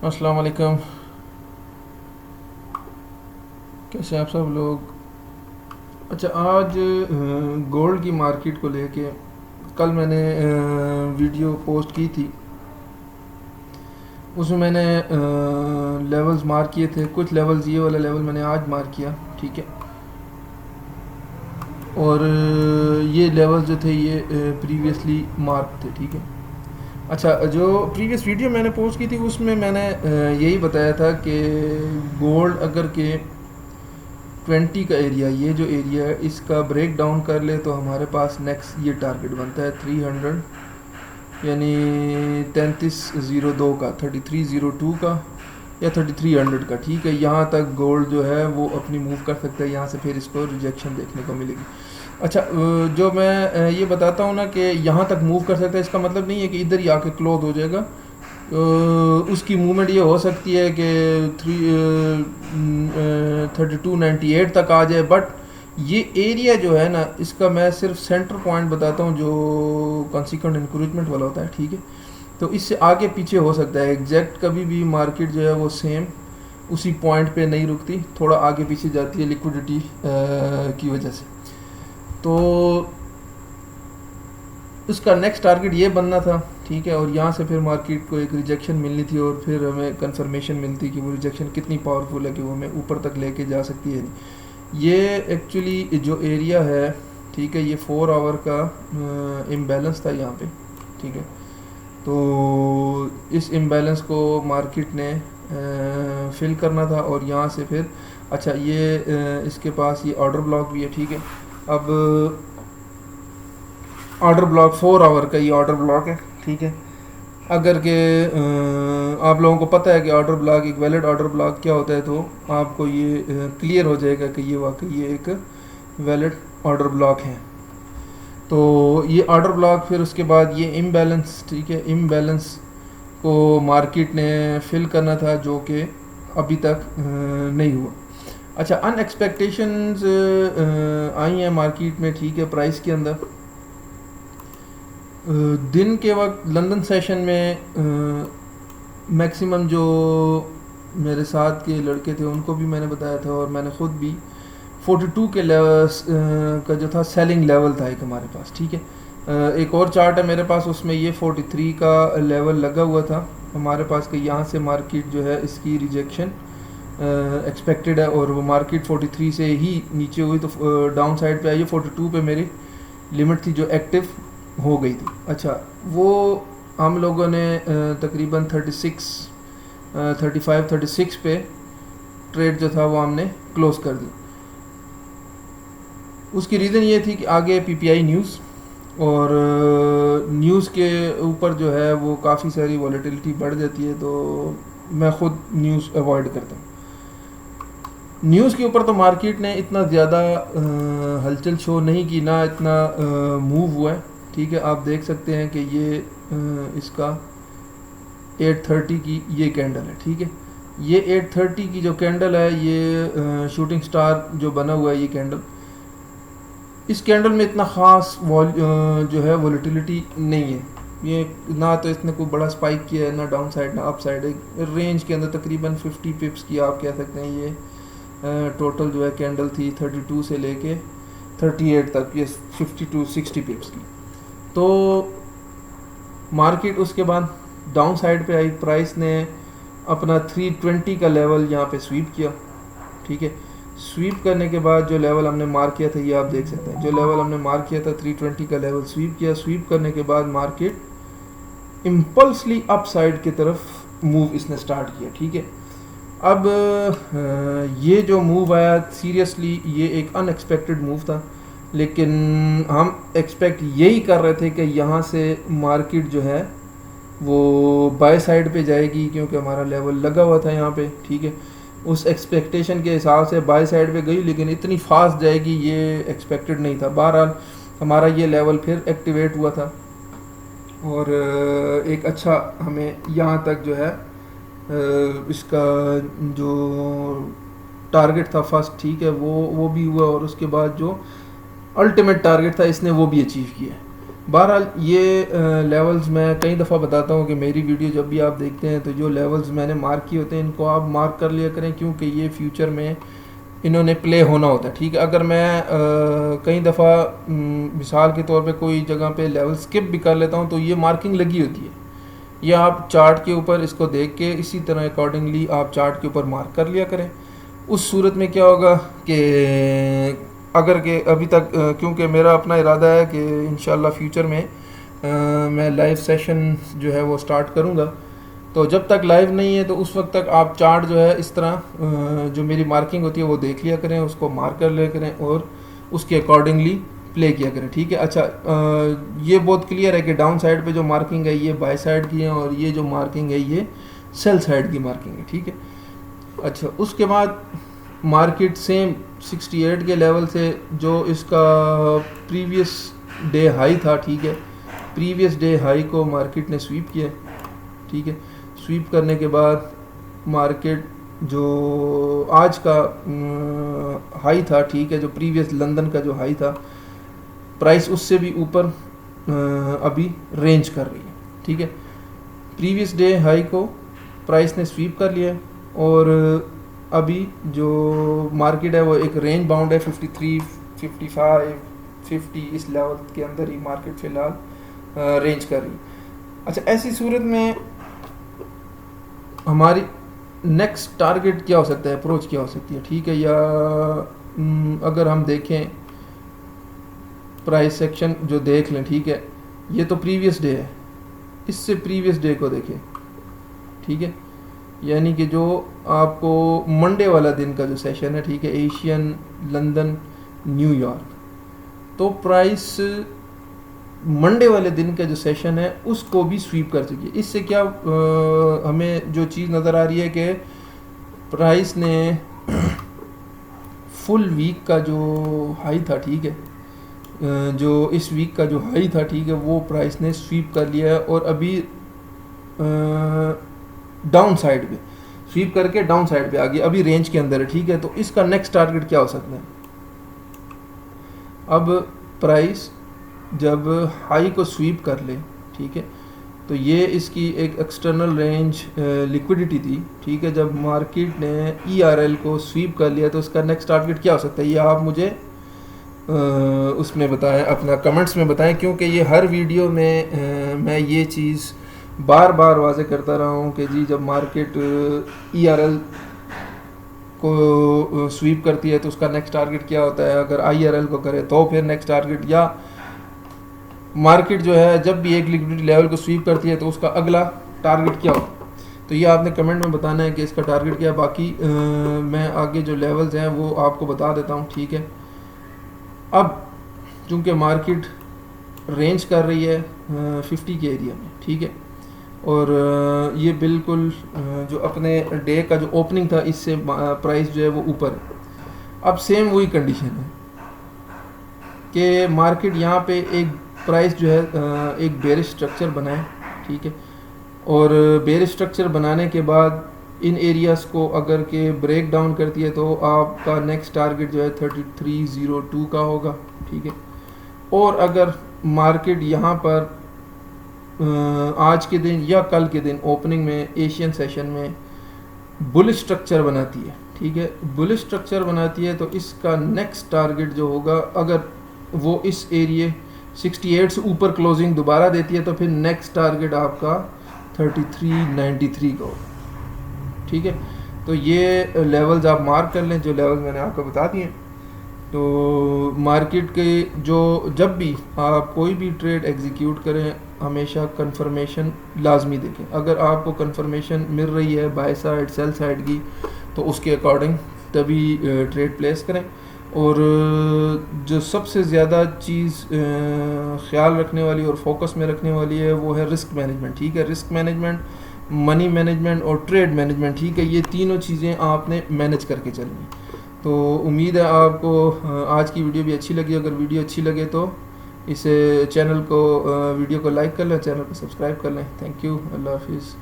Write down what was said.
السلام علیکم، کیسے ہیں آپ سب لوگ؟ اچھا، آج گولڈ کی مارکیٹ کو لے کے کل میں نے ویڈیو پوسٹ کی تھی، اس میں میں نے لیولز مارک کیے تھے. کچھ لیولز، یہ والا لیول میں نے آج مارک کیا، ٹھیک ہے. اور یہ لیولز جو تھے یہ پریویسلی مارک تھے، ٹھیک ہے. اچھا، جو پریویس ویڈیو میں نے پوسٹ کی تھی اس میں نے یہی بتایا تھا کہ گولڈ اگر کہ 20 کا ایریا، یہ جو ایریا ہے اس کا بریک ڈاؤن کر لے تو ہمارے پاس نیکسٹ یہ ٹارگٹ بنتا ہے 300، یعنی 3302 کا، 3302 کا یا 3300 کا، ٹھیک ہے. یہاں تک گولڈ جو ہے وہ اپنی موو کر سکتا ہے، یہاں سے پھر اس کو ریجیکشن دیکھنے کو ملے گی. اچھا، جو میں یہ بتاتا ہوں نا کہ یہاں تک موو کر سکتا ہے، اس کا مطلب نہیں ہے کہ ادھر ہی آ کے کلوز ہو جائے گا. اس کی موومنٹ یہ ہو سکتی ہے کہ 3298 تک آ جائے، بٹ یہ ایریا جو ہے نا اس کا میں صرف سینٹر پوائنٹ بتاتا ہوں جو کنسیکوینٹ انکریجمنٹ والا ہوتا ہے، ٹھیک ہے. تو اس سے آگے پیچھے ہو سکتا ہے، ایگزیکٹ کبھی بھی مارکیٹ جو ہے وہ سیم اسی پوائنٹ پہ نہیں رکتی، تھوڑا آگے پیچھے جاتی ہے لیکوڈیٹی کی وجہ سے. تو اس کا نیکسٹ ٹارگٹ یہ بننا تھا، ٹھیک ہے. اور یہاں سے پھر مارکیٹ کو ایک ریجیکشن ملنی تھی اور پھر ہمیں کنفرمیشن ملتی کہ وہ ریجیکشن کتنی پاورفل ہے کہ وہ ہمیں اوپر تک لے کے جا سکتی ہے. یہ ایکچولی جو ایریا ہے، ٹھیک ہے، یہ 4 آور کا امبیلنس تھا یہاں پہ، ٹھیک ہے. تو اس امبیلنس کو مارکیٹ نے فل کرنا تھا اور یہاں سے پھر اچھا یہ اس کے پاس یہ آرڈر بلاک بھی ہے، ٹھیک ہے. اب آرڈر بلاک 4 آور کا یہ آرڈر بلاک ہے، ٹھیک ہے. اگر کہ آپ لوگوں کو پتہ ہے کہ آرڈر بلاک ایک ویلڈ آرڈر بلاک کیا ہوتا ہے، تو آپ کو یہ کلیئر ہو جائے گا کہ یہ واقعی یہ ایک ویلڈ آرڈر بلاک ہے. تو یہ آرڈر بلاک پھر اس کے بعد یہ امبیلنس، ٹھیک ہے، امبیلنس کو مارکیٹ نے فل کرنا تھا جو کہ ابھی تک نہیں ہوا. اچھا، ان ایکسپیکٹیشنز آئی ہیں مارکیٹ میں، ٹھیک ہے. پرائس کے اندر دن کے وقت لندن سیشن میں میکسیمم جو میرے ساتھ کے لڑکے تھے ان کو بھی میں نے بتایا تھا اور میں نے خود بھی 42 کے لیول کا جو تھا سیلنگ لیول تھا ایک ہمارے پاس، ٹھیک ہے. ایک اور چارٹ ہے میرے پاس، اس میں یہ 43 کا لیول لگا ہوا تھا ہمارے پاس کہ یہاں سے مارکیٹ جو ہے اس کی ریجیکشن ایکسپیکٹڈ ہے، اور وہ مارکیٹ 43 سے ہی نیچے ہوئی تو ڈاؤن سائڈ پہ آئی. 42 پہ میری لمٹ تھی جو ایکٹیو ہو گئی تھی. اچھا، وہ ہم لوگوں نے تقریباً 36 پہ ٹریڈ جو تھا وہ ہم نے کلوز کر دی. اس کی ریزن یہ تھی کہ آگے پی پی آئی نیوز، اور نیوز کے اوپر جو ہے وہ کافی ساری والیٹیلٹی بڑھ جاتی ہے، تو میں خود نیوز ایوائڈ کرتا ہوں. نیوز کے اوپر تو مارکیٹ نے اتنا زیادہ ہلچل شو نہیں کی، نہ اتنا موو ہوا ہے، ٹھیک ہے. آپ دیکھ سکتے ہیں کہ یہ اس کا 8:30 کی یہ کینڈل ہے، ٹھیک ہے. یہ 8:30 کی جو کینڈل ہے یہ شوٹنگ سٹار جو بنا ہوا ہے یہ کینڈل، اس کینڈل میں اتنا خاص جو ہے والیٹیلٹی نہیں ہے. یہ نہ تو اس نے کوئی بڑا سپائک کیا ہے، نہ ڈاؤن سائڈ نہ اپ سائڈ. ایک رینج کے اندر تقریباً 50 پپس کی آپ کہہ سکتے ہیں یہ ٹوٹل جو ہے کینڈل تھی 32 سے لے کے 38 تک، یہ 50 to 60 پپس کی. تو مارکیٹ اس کے بعد ڈاؤن سائڈ پہ آئی. پرائس نے اپنا 320 کا لیول یہاں پہ سویپ کیا، ٹھیک ہے. سویپ کرنے کے بعد جو لیول ہم نے مارک کیا تھا یہ آپ دیکھ سکتے ہیں، جو لیول ہم نے مارک کیا تھا 320 کا لیول سویپ کیا. سویپ کرنے کے بعد مارکیٹ امپلسلی اپ سائڈ کی طرف موو اس نے سٹارٹ کیا، ٹھیک ہے. اب یہ جو موو آیا سیریسلی یہ ایک ان ایکسپیکٹڈ موو تھا، لیکن ہم ایکسپیکٹ یہی کر رہے تھے کہ یہاں سے مارکیٹ جو ہے وہ بائی سائڈ پہ جائے گی، کیونکہ ہمارا لیول لگا ہوا تھا یہاں پہ، ٹھیک ہے. اس ایکسپیکٹیشن کے حساب سے بائی سائڈ پہ گئی، لیکن اتنی فاسٹ جائے گی یہ ایکسپیکٹڈ نہیں تھا. بہرحال ہمارا یہ لیول پھر ایکٹیویٹ ہوا تھا اور ایک اچھا ہمیں یہاں تک جو ہے اس کا جو ٹارگٹ تھا فرسٹ، ٹھیک ہے، وہ بھی ہوا، اور اس کے بعد جو الٹیمیٹ ٹارگٹ تھا اس نے وہ بھی اچیو کیا. بہرحال یہ لیولز میں کئی دفعہ بتاتا ہوں کہ میری ویڈیو جب بھی آپ دیکھتے ہیں تو جو لیولز میں نے مارک کیے ہوتے ہیں ان کو آپ مارک کر لیا کریں، کیونکہ یہ فیوچر میں انہوں نے پلے ہونا ہوتا ہے، ٹھیک ہے. اگر میں کئی دفعہ مثال کے طور پہ کوئی جگہ پہ لیول سکپ بھی کر لیتا ہوں تو یہ مارکنگ لگی ہوتی ہے، یا آپ چارٹ کے اوپر اس کو دیکھ کے اسی طرح اکارڈنگلی آپ چارٹ کے اوپر مارک کر لیا کریں. اس صورت میں کیا ہوگا کہ اگر کہ ابھی تک کیونکہ میرا اپنا ارادہ ہے کہ انشاءاللہ فیوچر میں میں لائیو سیشن جو ہے وہ سٹارٹ کروں گا، تو جب تک لائیو نہیں ہے تو اس وقت تک آپ چارٹ جو ہے اس طرح جو میری مارکنگ ہوتی ہے وہ دیکھ لیا کریں، اس کو مارک کر لیا کریں اور اس کے اکارڈنگلی پلے کیا کریں، ٹھیک ہے. اچھا یہ بہت کلیئر ہے کہ ڈاؤن سائڈ پہ جو مارکنگ ہے یہ بائی سائڈ کی ہے اور یہ جو مارکنگ ہے یہ سیل سائڈ کی مارکنگ ہے، ٹھیک ہے. اچھا اس کے بعد مارکیٹ سیم 68 کے لیول سے جو اس کا پریویس ڈے ہائی تھا، ٹھیک ہے، پریویس ڈے ہائی کو مارکیٹ نے سویپ کیا، ٹھیک ہے. سویپ کرنے کے بعد مارکیٹ جو آج کا ہائی تھا، ٹھیک ہے، جو پریویس لندن کا جو ہائی تھا، پرائس اس سے بھی اوپر ابھی رینج کر رہی ہے، ٹھیک ہے. پریویس ڈے ہائی کو پرائس نے سویپ کر لیا اور ابھی جو مارکیٹ ہے وہ ایک رینج باؤنڈ ہے 53 55 50 اس لیول کے اندر ہی مارکیٹ فی الحال رینج کر رہی ہے. اچھا ایسی صورت میں ہماری نیکسٹ ٹارگٹ کیا ہو سکتا ہے، اپروچ کیا ہو سکتی ہے، ٹھیک ہے. یا اگر ہم دیکھیں پرائس سیکشن جو دیکھ لیں، ٹھیک ہے، یہ تو پریویس ڈے ہے، اس سے پریویس ڈے کو دیکھیں، ٹھیک ہے، یعنی کہ جو آپ کو منڈے والا دن کا جو سیشن ہے، ٹھیک ہے، ایشین لندن نیو یارک، تو پرائس منڈے والے دن کا جو سیشن ہے اس کو بھی سویپ کر چکی ہے. اس سے کیا ہمیں جو چیز نظر آ رہی ہے کہ پرائس نے فل ویک کا جو ہائی تھا، ٹھیک ہے، جو اس ویک کا جو ہائی تھا، ٹھیک ہے، وہ پرائس نے سویپ کر لیا ہے اور ابھی ڈاؤن سائڈ پہ سویپ کر کے ڈاؤن سائڈ پہ آ گیا، ابھی رینج کے اندر ہے، ٹھیک ہے. تو اس کا نیکسٹ ٹارگٹ کیا ہو سکتا ہے؟ اب پرائس جب ہائی کو سویپ کر لے، ٹھیک ہے، تو یہ اس کی ایک ایکسٹرنل رینج لیکوڈیٹی تھی، ٹھیک ہے. جب مارکیٹ نے ای آر ایل کو سویپ کر لیا تو اس کا نیکسٹ ٹارگٹ کیا ہو سکتا ہے؟ یہ آپ مجھے اس میں بتائیں، اپنا کمنٹس میں بتائیں، کیونکہ یہ ہر ویڈیو میں میں یہ چیز بار بار واضح کرتا رہا ہوں کہ جی جب مارکیٹ ای آر ایل کو سویپ کرتی ہے تو اس کا نیکسٹ ٹارگٹ کیا ہوتا ہے، اگر آئی آر ایل کو کرے تو پھر نیکسٹ ٹارگٹ، یا مارکیٹ جو ہے جب بھی ایک لیکوڈیٹی لیول کو سویپ کرتی ہے تو اس کا اگلا ٹارگٹ کیا ہوتا ہے. تو یہ آپ نے کمنٹ میں بتانا ہے کہ اس کا ٹارگٹ کیا ہے. باقی میں آگے جو لیولز ہیں وہ آپ کو بتا دیتا ہوں، ٹھیک ہے. اب چونکہ مارکیٹ رینج کر رہی ہے 50 کے ایریا میں، ٹھیک ہے، اور یہ بالکل جو اپنے ڈے کا جو اوپننگ تھا اس سے پرائس جو ہے وہ اوپر ہے. اب سیم وہی کنڈیشن ہے کہ مارکیٹ یہاں پہ ایک پرائس جو ہے ایک بیئرش اسٹرکچر بنائے، ٹھیک ہے، اور بیئرش اسٹرکچر بنانے کے بعد ان ایریاز کو اگر کہ بریک ڈاؤن کرتی ہے تو آپ کا نیکسٹ ٹارگٹ جو ہے 3302 کا ہوگا، ٹھیک ہے. اور اگر مارکیٹ یہاں پر آج کے دن یا کل کے دن اوپننگ میں ایشین سیشن میں بلش اسٹرکچر بناتی ہے، ٹھیک ہے، بلش اسٹرکچر بناتی ہے تو اس کا نیکسٹ ٹارگٹ جو ہوگا اگر وہ اس ایریے 68 سے اوپر کلوزنگ دوبارہ دیتی ہے تو پھر نیکسٹ ٹارگٹ آپ کا 3393 کا ہوگا، ٹھیک ہے. تو یہ لیولز آپ مارک کر لیں جو لیول میں نے آپ کو بتا دیے. تو مارکیٹ کے جب بھی آپ کوئی بھی ٹریڈ ایگزیکیوٹ کریں ہمیشہ کنفرمیشن لازمی دیکھیں. اگر آپ کو کنفرمیشن مل رہی ہے بائی سائڈ سیل سائڈ کی تو اس کے اکارڈنگ تبھی ٹریڈ پلیس کریں. اور جو سب سے زیادہ چیز خیال رکھنے والی اور فوکس میں رکھنے والی ہے وہ ہے رسک مینجمنٹ، ٹھیک ہے. رسک مینجمنٹ، منی مینجمنٹ اور ٹریڈ مینجمنٹ، ٹھیک ہے، یہ تینوں چیزیں آپ نے مینج کر کے چلنی. تو امید ہے آپ کو آج کی ویڈیو بھی اچھی لگی. اگر ویڈیو اچھی لگے تو اسے چینل کو ویڈیو کو لائک کر لیں، چینل کو سبسکرائب کر لیں. تھینک یو، اللہ حافظ.